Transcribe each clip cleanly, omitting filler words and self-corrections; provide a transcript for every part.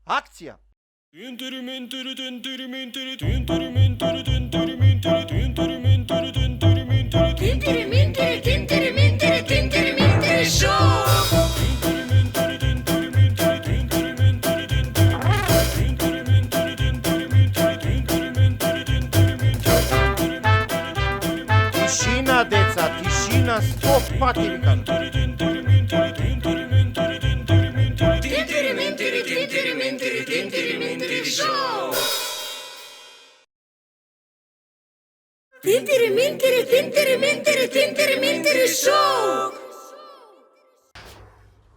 Акција! Тишина, деца, тишина, 100 пати викам.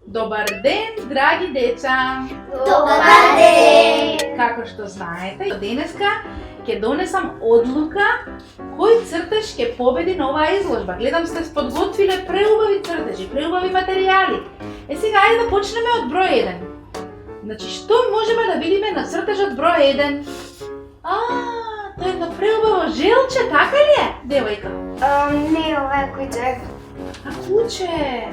Добар ден, драги деца! Добар ден! Како што знаете, денеска ќе донесам одлука кој цртеж ќе победи на оваа изложба. Гледам сте подготвиле преубави цртежи, преубави материјали. Сега ајде да почнеме од број 1. Значи, што можеме да видиме на цртежот број 1? Тоа е едно преубаво желче, така ли е, девојка? Не, ова е куќе. Куче!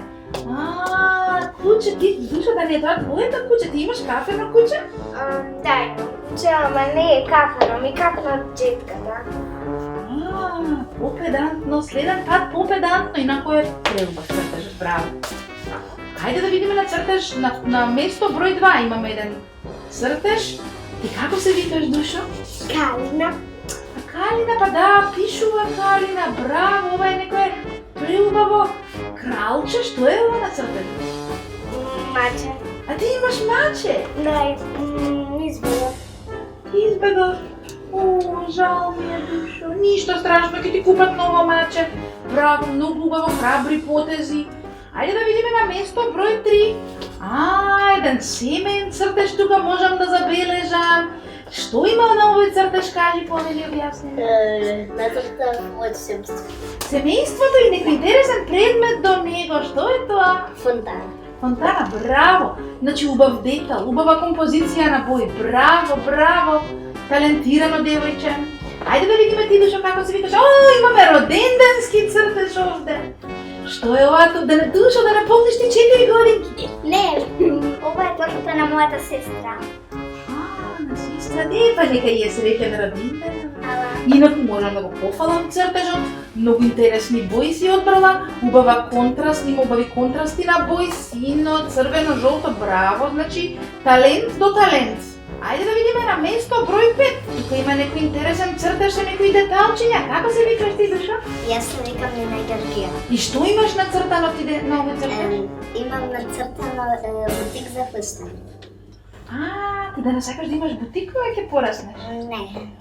Куче, ти душа да не е тоа твоето куче, ти имаш кафено куче? Да, куќе, ама не е кафено, ми капна джетката. Попедантно, следен пат попедантно, инако е преубав цртеж, браво. Хајде да видиме на цртеж, на место број 2 имаме еден цртеж. И како се викаш, душо? Калина. Калина, па да, пишува Калина, браво, ова е некое преубаво кралче, што е ова на цртежот? Маче. А ти имаш маче? Да, избегав. Избегав. Жал ми е, душо. Ништо страшно, ќе ти купат ново маче. Браво, многу убаво, храбри потези. Ајде да видиме на место број 3. Еден семеен цртеж тука можам да забележам. Што има на овој цртеж, кажи, понели објасни? Нацртав моето семејство. Семејството и некој интересен предмет до него, што е тоа? Фонтана. Фонтана, браво! Значи убав детал, убава композиција на бои, браво, браво! Талентирано девојче. Ајде да видиме ти, душо, како се викаш. Имаме роденденски цртеж овде. Што е ова тут? Да не душо, да не помниш ти 4 годинки? Не, ова е тортата на мојата сестра. На сестра, па нека и е среќен роденден. Ала. Инаку можам да го пофалам цртежот. Многу интересни бои си одбрала, убава контраст, има убави контрасти на бои, сино, црвено, жолто, браво, значи талент до талент. Ајде да видиме на место број 5. Тука има некој интересен цртеж со некои деталчиња. Како се викаш ти, душо? Јас се викам Нина Георгија. И што имаш нацртано ти на овој цртеж? Имам нацртано бутик за фустан. Ти да не сакаш да имаш бутик кога ќе пораснеш? Не.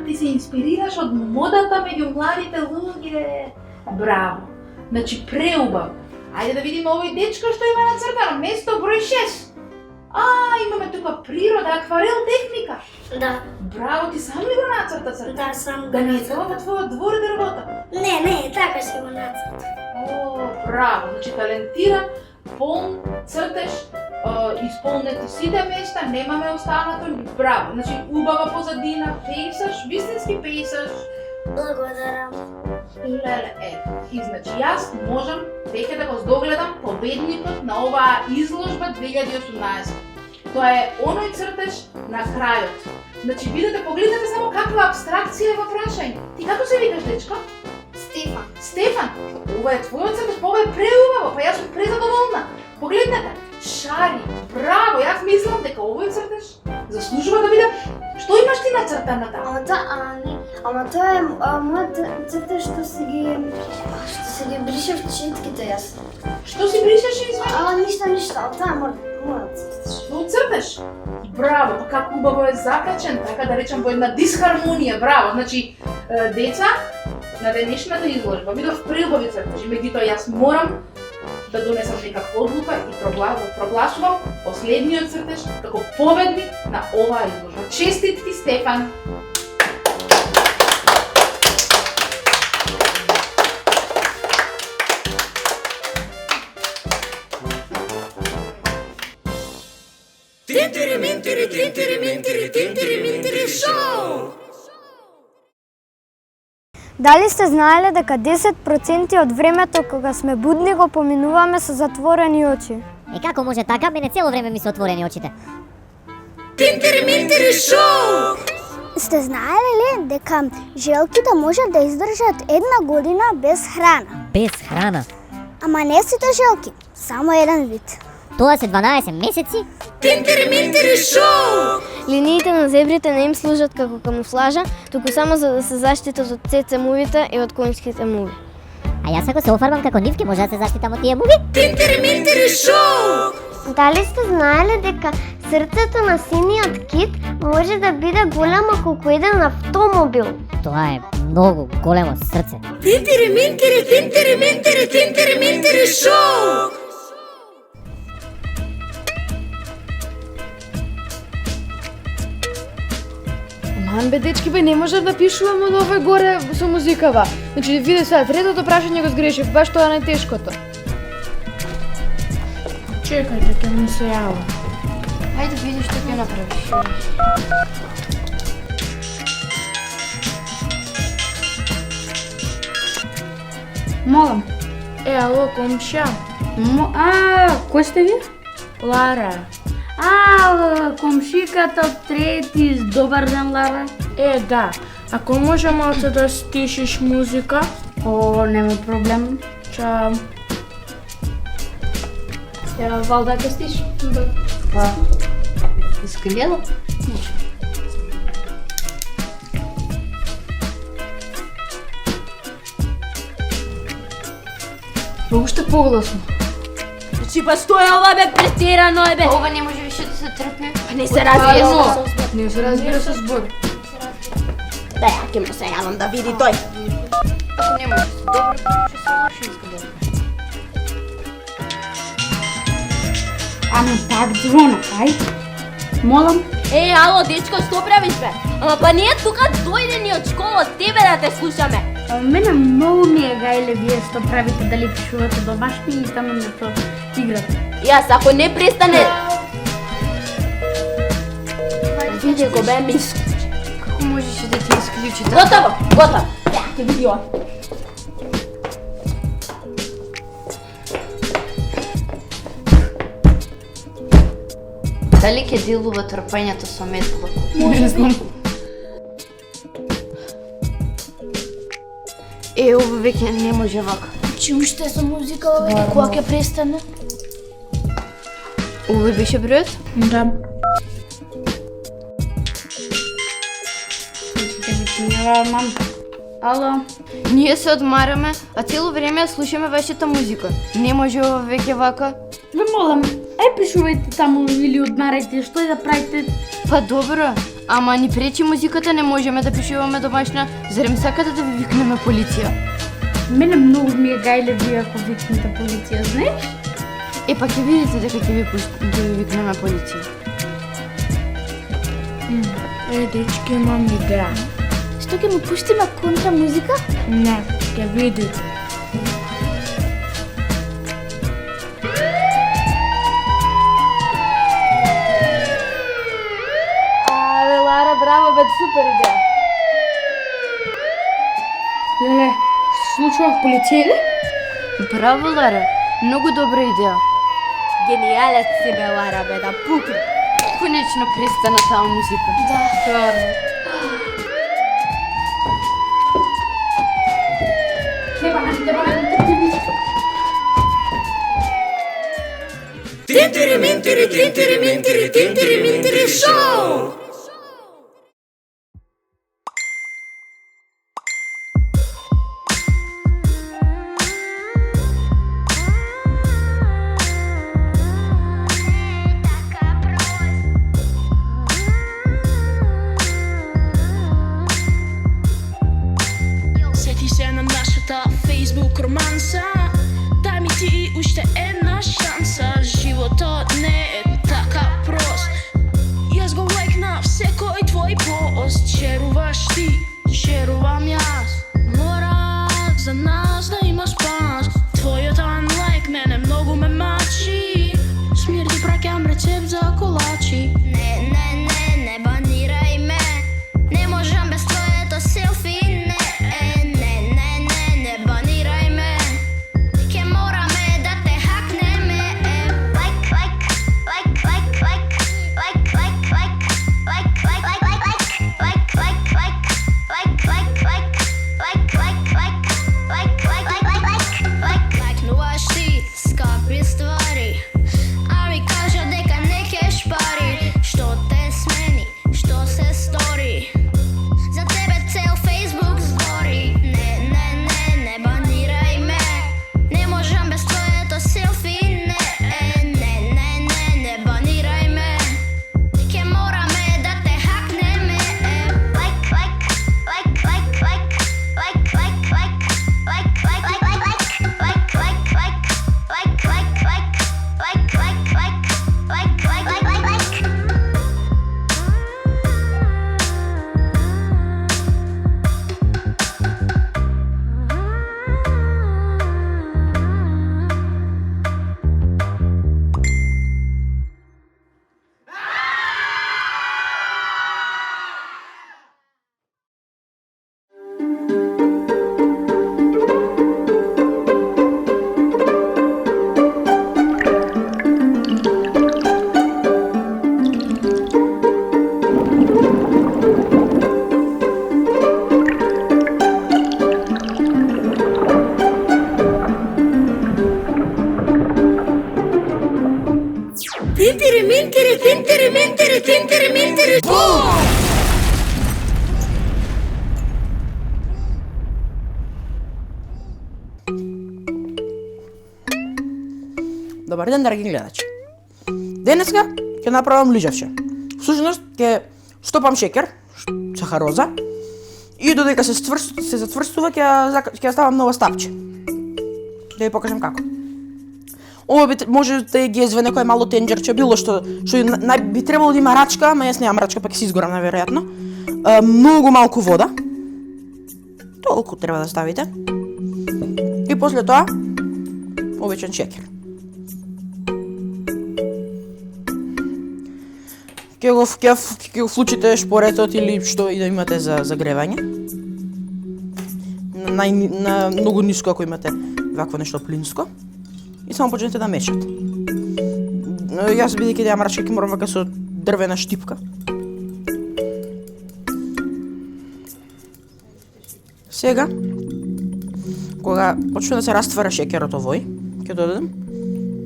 Ти се инспирираш од модата меѓу младите луѓе. Браво. Значи преубав. Ајде да видиме овој дечко што има нацртано. Место број 6. Имаме тука природа, акварел техника. Да. Браво, ти сам ли го нацрта црта? Да, сам. Да не е тоа во твојот двор дрвото? Не, така си го нацрта. Браво, значи талентиран, полн цртеж, исполнети сите места, немаме останато, браво. Значи убава позадина, пејсаш, вистински пејсаш. Благодарам. Леле, и значи јас можам веќе да го здогледам победникот на оваа изложба 2018. Тоа е оној цртеж на крајот. Значи, видете, погледнете само каква абстракција е во прашање. Ти како се викаш, дечко? Стефан. Стефан, ова е твојот цртеж, ова е преубаво, па јас сум презадоволна. Погледнете, шари, браво, јас мислам дека овој цртеж заслужува да биде. Што имаш ти нацртано таму? Ама тоа е мојот цртеж што се ги бришев четките јас. Што си бришеше, извини? Ништо, тоа е мојот цртеж. Твој цртеж? Браво, па како убаво е закачен, така да речем во една дисхармонија, браво. Значи, деца, на денешната изложба видов преубави цртежи, меѓутоа јас морам да донесам некаква одлука и прогласувам последниот цртеж како победник на оваа изложба. Честитки, Стефан! Дали сте знаеле дека 10% од времето кога сме будни го поминуваме со затворени очи? Како може така? Мене цело време ми се отворени очите. Сте знаели ли дека желките можат да издржат 1 година без храна? Без храна. Ама не сите желки, само еден вид. Тоа се 12 месеци? Линиите на зебрите не им служат како камуфлажа, туку само за да се заштитат од ЦЦ-мувите и од конските муви. А јас ако се офарбам како нивки, може да се заштитам од тие муви? Дали сте знаели дека срцето на синиот кит може да биде големо колку еден автомобил? Тоа е многу големо срце. Ман бе дечки бе, не можам да пишувам од овој горе со музикава. Значи, види сега, третото прашање го сгрешив, баш тоа е најтешкото. Чекајте, ќе ми се јава. Ајде види што ќе направиш. Молам. Ало, комшија. Кој сте ви? Лара. Комшиката од трети, добар ден, Лара. Да. Ако може малце да стишиш музика? Нема проблем. Чао. Валда ќе стиш? Искривено? Уште погласно. Значи, па стоја ова бе претерано е бе. Ова не може више да се трпи. Па не се разбира со. Не се разбира со збор. Да, ја ќе му се јавам да види тој. Ако не може, добро, ќе се лошо иска да. Ама пак звона, ај? Молам? Ало, дечко, што правиш бе? Ама па ние тука дојде ни од школа од тебе да те слушаме. Мене многу ми е гајле вие што правите, дали пишувате домашни и таму нето играте. Јас, ако не престане... Види го бе, ми исклучи. Како можеше да ти исклучи? Готово, готово. Ја, ќе види он. Дали ќе делува трпењето со метло? Не знам. Ова веќе не може вака. Чи уште со музика, кога ќе престане? Ова беше бројот? Да. Ало, ние се одмараме, а цело време ја слушаме вашата музика. Не може ова веќе вака. Ве молам, ај пишувајте таму или одмарајте, што и да правите. Па добро, ама ни пречи музиката, не можеме да пишуваме домашна. Зарем сакате да ви викнеме полиција? Мене многу ми е гајле вие ако викнете полиција, знаеш? Па ќе видите дека ќе ви викнеме полиција. Дечки, имам идеја. Што ќе му пуштиме контра музика? Не, ќе видите. Лара, браво, бе, супер идеја. Леле, што се случува, полиција ли? Браво, Лара, многу добра идеја. Гениалец си бе, Лара, бе, да пукне. Конечно престана таа музика. Да. Стварно. Сети се на нашата Facebook романса. Дај ми ти уште една шанса. Животот не е така прост. Добар ден, драги гледачи. Денеска ќе направам лижавче. Всушност ќе штопам шекер, сахароза, и додека се затврстува ќе ставам нова стапче. Да ви покажам како. Ова може да ги езве некој мало тенџерче, било што би требало да има рачка, ама јас немам рачка, па ќе се изгорам наверојатно. Многу малку вода. Толку треба да ставите. И после тоа обичен шекер. Ќе го вклучите шпоретот или што и да имате за загревање. На многу ниско ако имате вакво нешто плинско. И само почнете да мешате. Јас бидејќи да јам рачка ќе морам вака со дрвена штипка. Сега, кога почне да се раствара шекерот овој, ќе додадам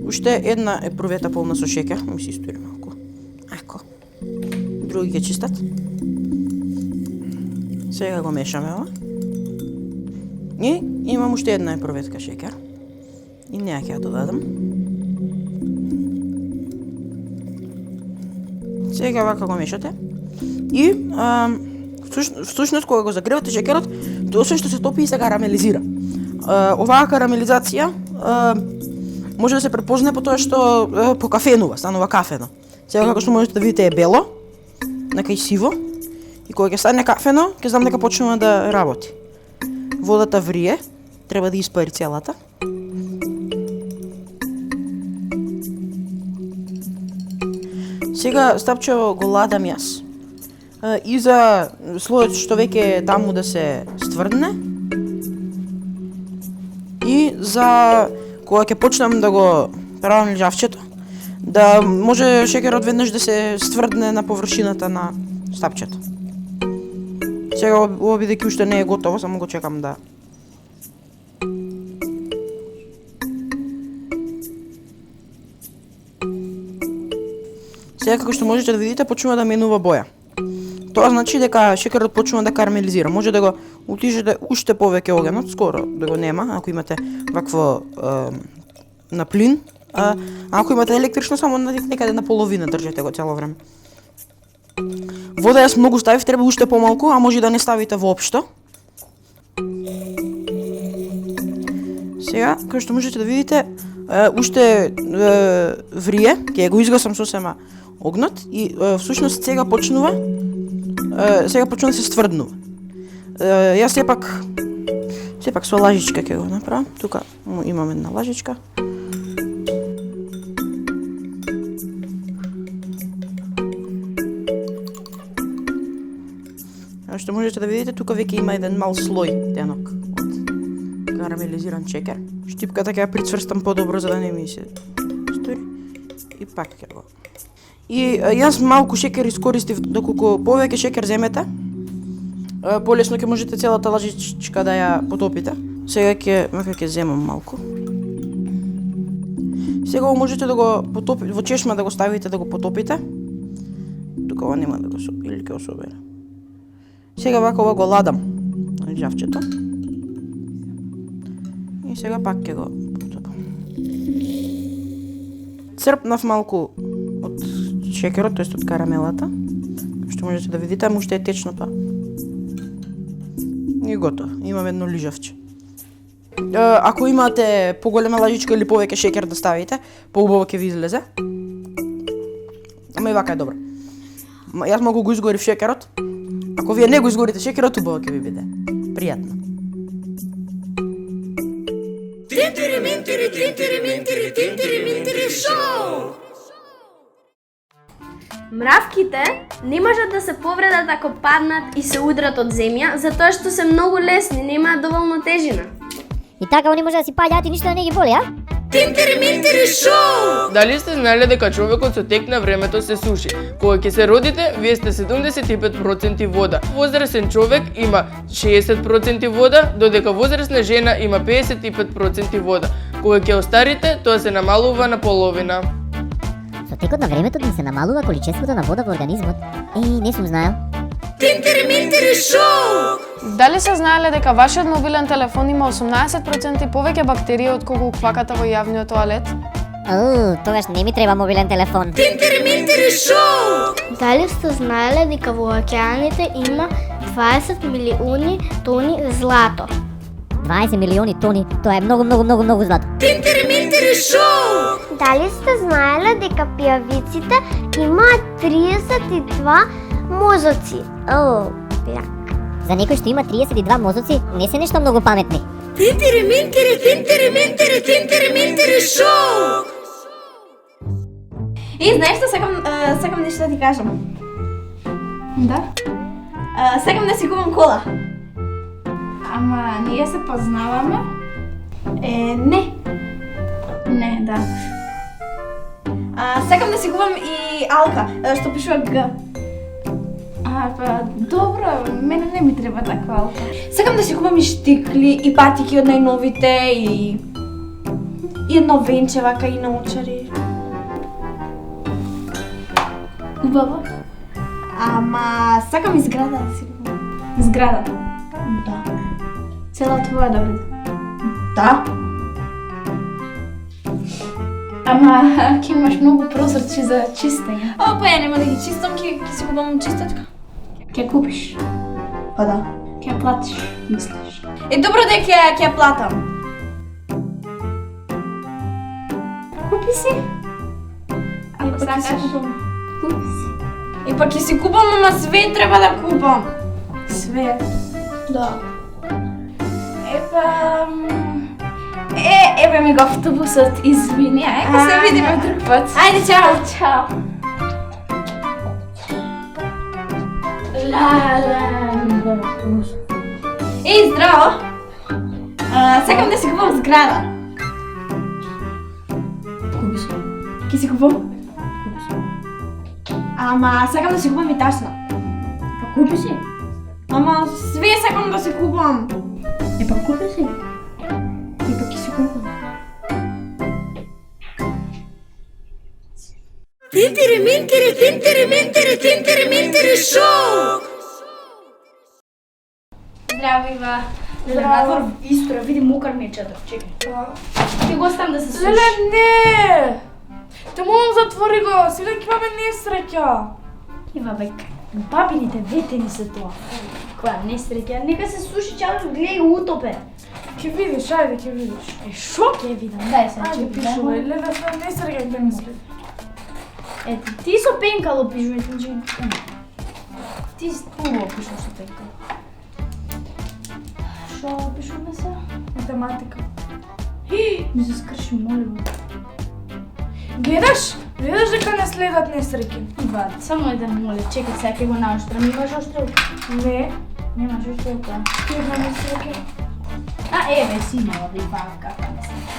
уште една епрувета полна со шекер, ми се истори малку. Ако. Други ќе чистат. Сега го мешаме ова. И имам уште една епруветка шекер. И неа ќе ја додадам. Сега вака го мешате. И всушност кога го загревате шекерот, тоа освен што се топи и се карамелизира. Оваа карамелизација може да се препознае по тоа што покафенува, станува кафено. Сега како што можете да видите е бело, нека и сиво. И кога ќе стане кафено, ќе знам дека почнува да работи. Водата врие, треба да испари целата. Сега стапчево го ладам јас. И за слојот што веќе е таму да се стврдне. И за кога ќе почнам да го правам лижавчето, да може шекерот веднаш да се стврдне на површината на стапчето. Сега ова бидејќи уште не е готово, само го чекам да. Сега како што можете да видите, почнува да менува боја. Тоа значи дека шекерот почнува да карамелизира. Може да го утишете уште повеќе огненот, скоро да го нема, ако имате вакво на плин. Ако имате електрично, само некаде на половина држете го цело време. Вода јас многу ставив, треба уште помалку, а може да не ставите воопшто. Сега, како што можете да видите, уште врие, ќе го изгасам сосема огнот и всушност сега почнува да се стврднува. Јас сепак со лажичка ќе го направам. Тука имам една лажичка. Што можете да видите, тука веќе има еден мал слој тенок од карамелизиран шекер. Штипката ќе ја прицврстам подобро за да не ми се стори. И пак ќе го. И јас малку шекер искористив, доколку повеќе шекер земете, полесно ќе можете целата лажичка да ја потопите. Сега ќе земам малку. Сега можете да го потопите во чешма, да го ставите да го потопите. Тука ова нема да го или ќе особере. Сега вака ова го ладам лижавчето. И сега пак ќе го потопам. Црпнав малку од шекерот, тоест од карамелата. Што можете да видите, ама уште е течно тоа. И готово, имам едно лижавче. Ако имате поголема лажичка или повеќе шекер да ставите, поубаво ќе ви излезе. Ама и вака е добро. Јас многу го изгорив шекерот. Ако вие не го изгорите шекерот, убаво ќе ви биде. Пријатно. Мравките не можат да се повредат ако паднат и се удрат од земја, затоа што се многу лесни, немаат доволно тежина. И така они може да си паѓаат и ништо не ги боли, а? Дали сте знаеле дека човекот со тек на времето се суши? Кога ќе се родите, вие сте 75% вода. Возрастен човек има 60% вода, додека возрастна жена има 55% вода. Кога ќе остарите, тоа се намалува на половина. Со текот на времето да се намалува количеството на вода во организмот. Не сум знаел. Дали се знаеле дека вашиот мобилен телефон има 18% повеќе бактерии отколку кваката во јавниот тоалет? Тогаш не ми треба мобилен телефон. Дали сте знаеле дека во океаните има 20 милиони тони злато? 20 милиони тони, тоа е многу злато. Дали сте знаеле дека пијавиците имаат 32 мозоци? За некој што има 32 мозоци, не се нешто многу паметни. Знаеш што сакам нешто да ти кажам. Да? Сакам да си купам кола. Ама ние се познаваме? Не. Не, да. Сакам да си купам и алка, што пишува Г. Па добро, мене не ми треба таква алка. Сакам да си купам и штикли, и патики од најновите, и едно венче вака и научари. Убаво? Ама сакам и зграда да си купам. Зграда? Да. Цела твоја да биде? Да. Ама ќе имаш многу прозорци за чистење. Па ја нема да ги чистам, ќе си купам чистачка. Ќе купиш? Па да. Ќе платиш, мислиш? Добро дека ќе платам. Купи си. Ако сакаш. Купи си. И пак ќе си купам, ама све треба да купам. Све? Да. Еве ми го автобусот, извини, ќе се видиме друг пат. Ајде, чао. Чао. Здраво! Сакам да си купам зграда. Купи си. Ќе си купам? Ама сакам да си купам и ташна. Па купи си. Ама све сакам да си купам. Па купи си. И пак ќе си купам. Здраво, Ива. Надвор истора, види мокар ми е чадър, чекай. Ќе го оставам да се суши. Леле, не! Те молам, затвори го, сега ќе имаме несреќа. Ива, бе, бабините ветени се тоа. Која несреќа, нека се суши чадър, гледај го утопе. Ќе видиш, ајде, ќе видиш. Шо ќе видам, дај се, Ајде, пишувај, леле, несреќа ќе мисли. Ето, ти со пенкало пишувај, ти хубаво пишуваш со пенкало. Шо пишуваме се? Математика. Ми се скрши, молимо. Гледаш дека не следат несреќи. Ива, само еден моле, чекай сега ќе го наоштрам. Имаш острелка? Не. Немаш острелка. Една несреќа. Еве си имала да Ива, каква несреќа.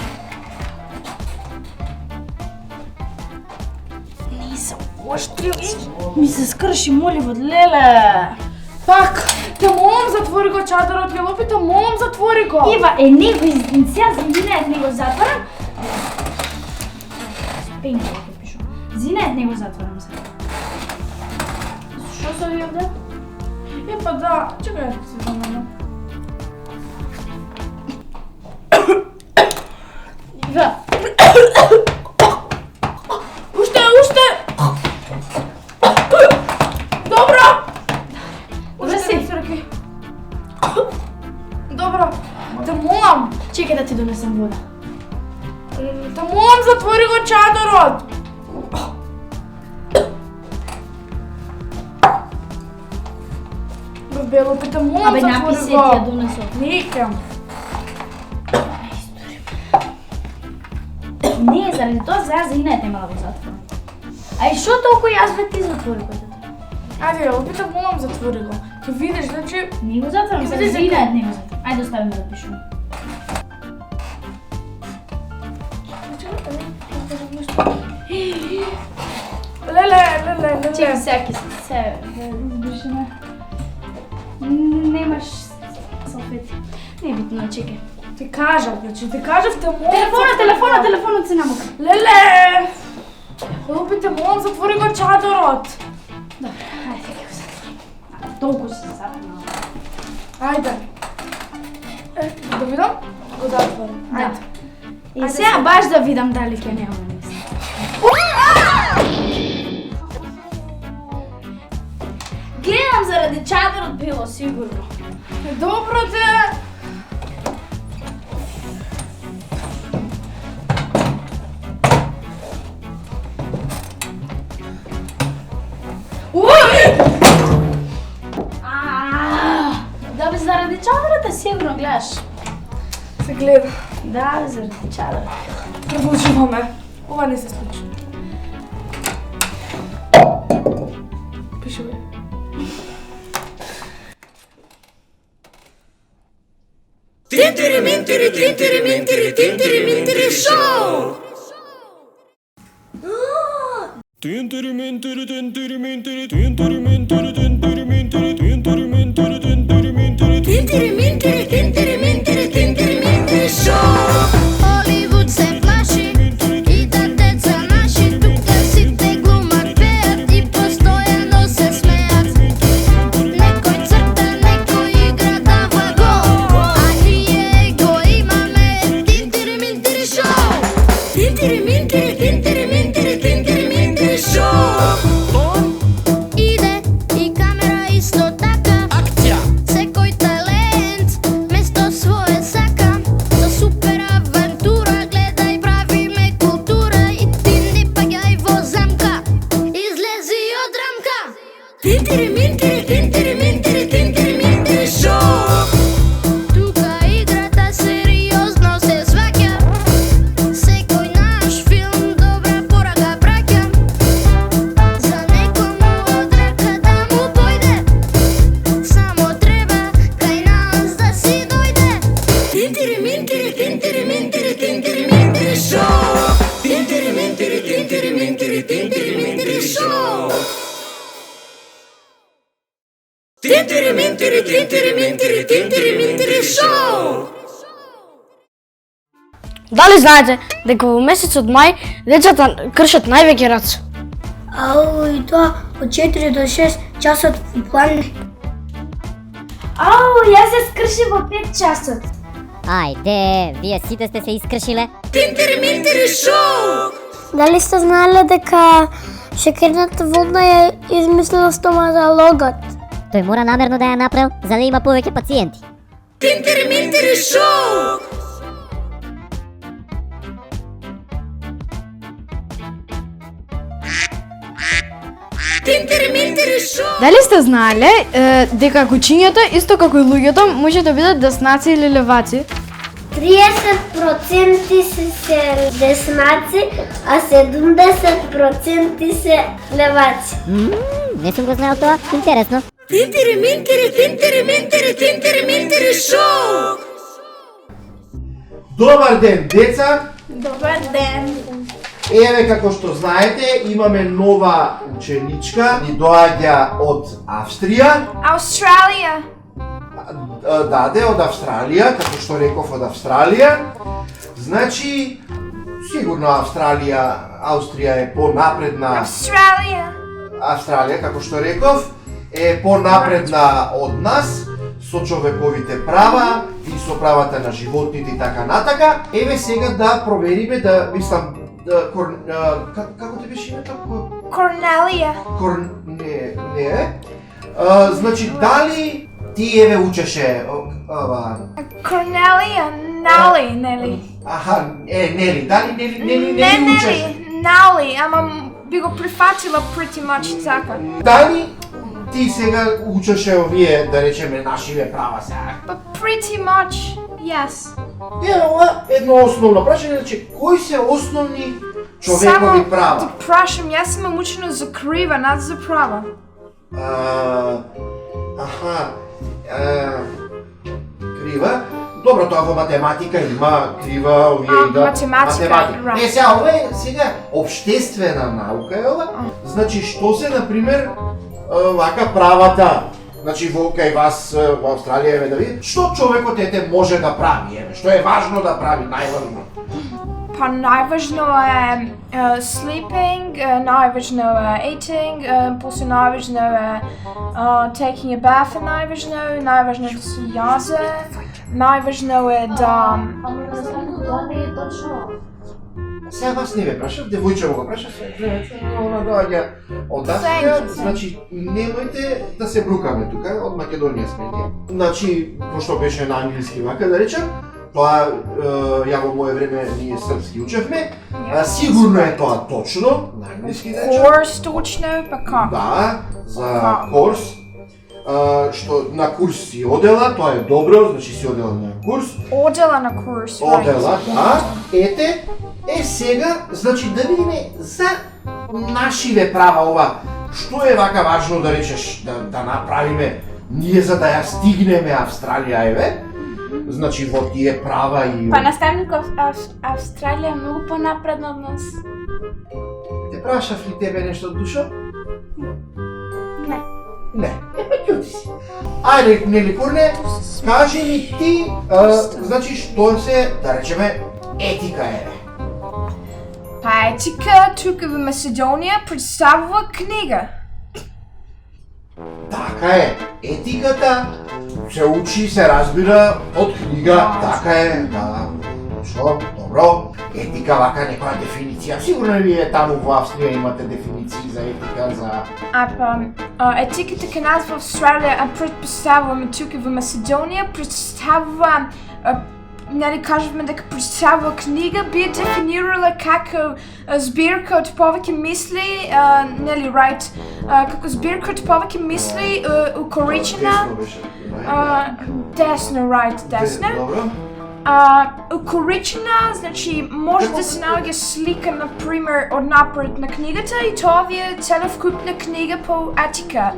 Не се острел. Ми се скрши, моливо, леле. Пак, те молам, затвори го чадърот, Лилопи, те молам, затвори го. Ива, не го сега зинет не го затварам. Пенкало ќе пишам. Зинет не го затварам сега. Шо се ви овде? Па да, чекај да се замена. Ива. Уште! Добро! Добро, те молам. Чекај да ти донесам вода. Те молам, затвори го чадърот. Белопи, те молам, Абе, затвори написи го. ти ја донесам. Не икам. Не, заради тоа сега Зина немала да го затворам. Ај шо толку јас бе ти затвори го? Ајде, Белопи, те молам, затвори го. Ќе видиш, значи... Не го затворам, сега видиш Зина дека- не го затворам. Ајде оставиме да пишеме. Леле. Чекай, сега ќе се бришеме. Немаш салфети. Не е битно, чекай. Ти кажав, те молам... Телефонот се намока. Леле! Опите, молам, затвори го чадорот. Добре, ајде ќе го затворим. Толку се запнала. Ајде. Да видам? Го затворим. Ајде. И сега баш да видам дали ќе нема нешто. Гледам заради чадорот било сигурно. Добро те. Да бе, заради чадорот е сигурно гледаш. Се гледа. Да, бе, заради чадорот. Продолжуваме. Ова не се случи. Пишувай. Тинтери минтери, тинтери минтери, тинтери минтери шоу! Тинтери минтери, тинтери минтери, тинтери минтери, тинтери минтери, тинтери минтери, тинтери минтери, тинтери минтери, тинтери минтери, тинтери минтери шоу! Холивуд се плаши и да деца наши тука сите глумат, пеят и постоянно се смеят. Некој црта, некој игра дава гол, а ние го имаме Тинтери минтери шоу! Тинтери минтери, тинтери минтери, тинтери минтери шоу! Иде и камера исто така. Акција! Секој талент место свое сака. За супер авантура гледај, правиме култура и ти не паѓај во замка. Излези од рамка. Тинтери минтери, тинтери минтери, тинтери минтери шоу! Тука играта сериозно се сваќа. Секој наш филм добра порака праќа. За некому од рака да му појде, само треба кај нас да си дојде. Тинтери минтери, тинтери минтери, тинтери минтери шоу! Тинтери минтери, тинтери минтери, тинтери минтери шоу! Тинтери минтери, тинтери минтери, тинтери минтери шоу! Дали знаете дека во месецот мај децата кршат највеќе раце? Ау, и тоа од 4 до 6 часот во план. Ау, јас се скрши во 5 часот. Ајде, вие сите сте се искршиле? Тинтери минтери шоу! Дали сте знаеле дека шекерната волна ја измислила стоматологот? Тој мора намерно да ја направил, за да има повеќе пациенти. Тинтери минтери шоу! Тинтери минтери шоу! Дали сте знаеле дека кучињата, исто како и луѓето, може да бидат деснаци или леваци? 30% се деснаци, а 70% се леваци. Не сум го знаел тоа, интересно. Тинтери минтери, тинтери минтери, тинтери минтери шоу! Добар ден, деца! Добар ден. Еве, како што знаете, имаме нова ученичка, ни доаѓа од Австрија. Австралија. Даде од Австралија, како што реков од Австралија. Значи, сигурно Австрија е понапредна. Австралија, како што реков, е понапредна од нас со човековите права и со правата на животните и така натака. Еве сега да провериме, да мислам, како те беше името? Корнелија. Значи, дали ти еве учеше Корнелија, Нали, нели? Аха, Нели, дали Нели учеше? Нали, ама би го прифатила pretty much така. Дали ти сега учеше овие, да речеме, нашиве права сега? But pretty much, yes. Ова едно основно прашање, значи, кои се основни човекови права? Само да прашам, јас сум учена за крива, над за права. Крива? Добро, тоа во математика има крива, овие да... Математика, right. Сега, ова е сега обштествена наука е ова. Значи, што се, например, вака правата, значи во кај вас во Австралија, еве да види, што човекот ете може да прави, еве, што е важно да прави, најважно? па најважно е sleeping, најважно е eating, после најважно е taking a bath е најважно е да се јазе, најважно е да... Тоа не е точно. Сега вас не ве прашав, девојче го прашав, она доаѓа од Австрија, значи немојте да се брукаме тука, од Македонија сме ние. Значи, пошто беше на англиски вака да речем, тоа ја во мое време ние српски учевме, сигурно е тоа точно, на англиски да речем. Course точно, па како? Да, за курс. Што на курс си одела, тоа е добро, значи си одела на курс. Одела на курс, Одела, да. Ете, сега, значи да видиме за нашиве права ова, што е вака важно да речеш, да направиме ние за да ја стигнеме Австралија, еве. Значи во тие права и... Па наставников, Австралија е многу понапредна од нас. Те прашав ли тебе нешто, Душо? Не. Не, ќути си. Ајде, нели Курне, кажи ми ти, значи што се, да речеме, етика е? Па етика тука во Македонија представува книга. Така е, етиката се учи, се разбира од книга, така е, да, што, добро, етика вака некоја дефиниција, сигурно вие таму во Австрија имате дефиниции за етика, за... Етиката кај нас во Австралија представуваме тука во Македонија, представува, нели кажуваме дека представува книга, би дефинирала како збирка од повеќе мисли, нели right, како збирка од повеќе мисли, укоричена, десно, right, десно. Укоричена, значи може да се наоѓа слика, например, од напред на книгата и тоа ви е целокупна книга по етика,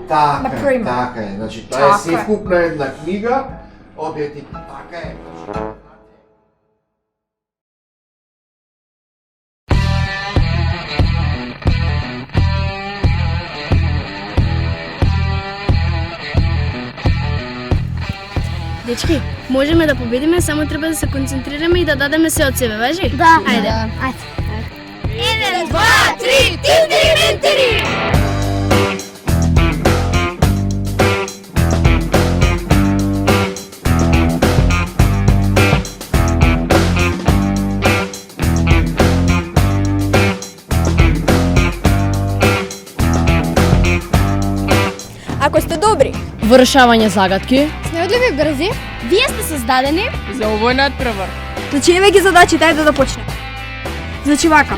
например. Така е, значи тоа е севкупна една книга од етика, така е. Дечки, можеме да победиме, само треба да се концентрираме и да дадеме се од себе, важи? Да. Ајде. Ајде. 1, 2, 3, тинтери-минтери! Ако сте добри во решавање загадки, снајдливи брзи, вие сте создадени за овој надпревар. Значи еве ги задачи, дај да почнем. Значи вака.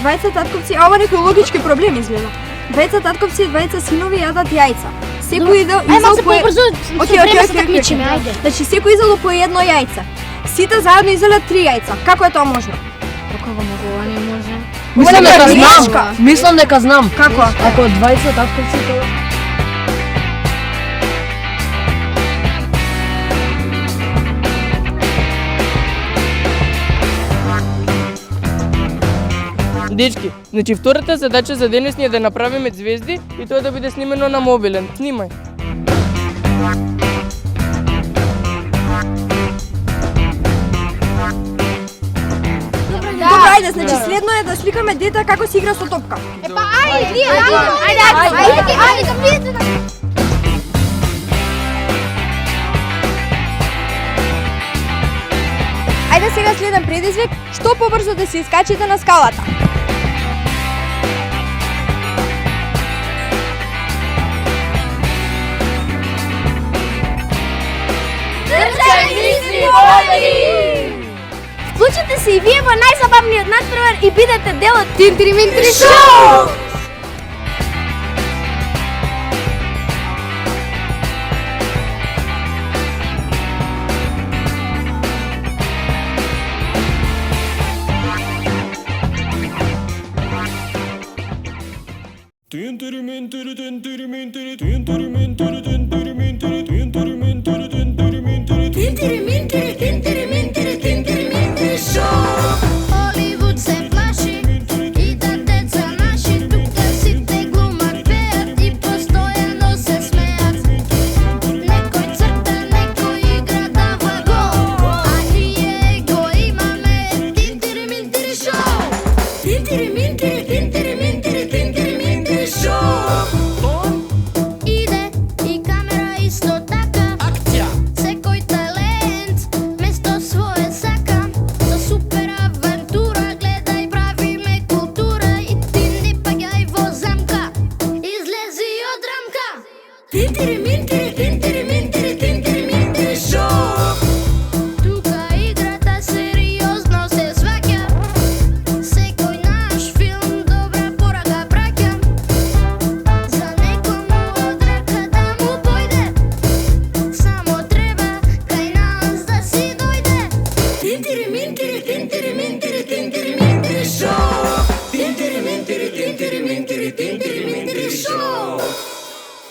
Двајца татковци, ова некои логички проблеми изгледа. Двајца татковци и двајца синови јадат јајца. Секој изел по Значи секој изело по едно јајце. Сите заедно изелат 3 јајца. Како е тоа можно? Како ова не може? Мислам дека знам. Како? Ако двајца татковци тоа Дечки, значи втората задача за денес ни е да направиме звезди и тоа да биде снимено на мобилен. Снимај. Добро, ајде, значи следно е да сликаме дете како се игра со топка. Епа, ајде, ајде. Ајде сега следен предизвик, што побрзо да се искачите на скалата. Вклучете се и вие во најзабавниот надпревар и бидете дел од Тинтери-минтери шоу! Холивуд се плаши и да деца наши тука сите глумат, пеат и постојано се смеат. Некој црта, некој игра дава гол, а ние го имаме. Тинтери-минтери Тинтери минтери, тинтери минтери, тинтери минтери шоу. Тука играта сериозно се сваќа. Секој наш филм добра порака праќа. За некому од рака да му појде. Само треба кај нас да си дојде. Тинтери минтери, тинтери минтери, тинтери